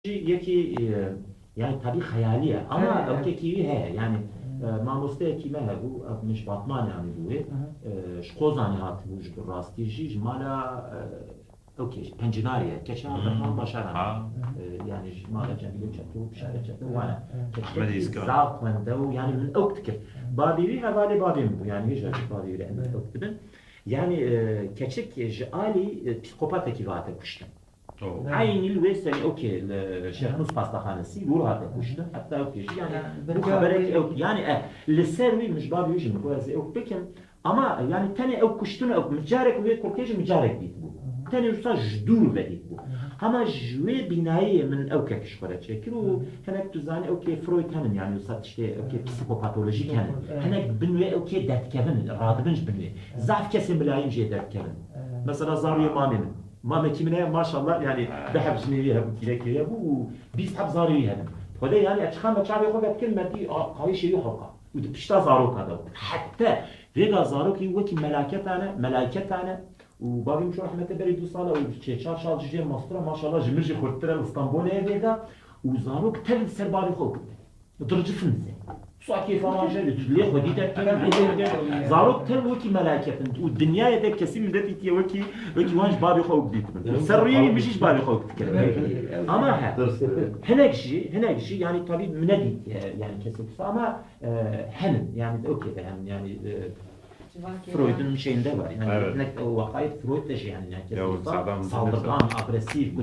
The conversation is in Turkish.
یکی yani tabii hayaliye ama öteki he yani mamosteyeki me bu mش batman yani bu şkozani hat bu rastiji mala okey pencinariye keçen batman başaran yani mala cemile çatu şare çatu wana keçeki zaten de yani من öktük babiri havale babim bu yani hiç babiri en öktübün yani keçek ali psikopat ekivate kuştum aynı الويسني اوكي الشيخ نص باستخانسي يقولوا هذا كشته حتى اوكي يعني bu haberek yani لسروي مش بابي يجي كويس او بكم ama yani tane o kuştuna o mücarek ve korkej mücarek dit bu tane usta jdur vedit bu ama jwe binayı min okey şöyle çekiru henek düzani okey Freud hanım yani usta işte okey psikopatolojik hanım henek binwe okey dertkevin radibinj binwe zaf kesim bilayim je dertkevin mesela zarıya mamin ما kimine maşallah yani behab jnevi bu kilekeye bu biz hep zarı hedim. Hode yani açkan açar yok hep kelmeti kayı şeyi halka. Bu pişta zarı kadar. Hatta vega zarı ki vaki melaket tane و babim şu rahmete beri du sala u çeçar şalcıya mastra maşallah jmirji kurtira İstanbul'a vega u zarı tel serbari xok. Dırcı fınze. Suaki falan şey lيه خدي ده زاروك تل وكي ملاكة والدنيا يدك كسي من ذاتي تي وكي وانش بابي خوك ديت سرية مشيش بابي خوك تكلم أما هناك شيء يعني طبيب مندي يعني كسي أما هن يعني أوكي ده يعني فرويد'un şeyinde var yani هناك وقاية فرويد ده يعني كسي صادقان أغريسيف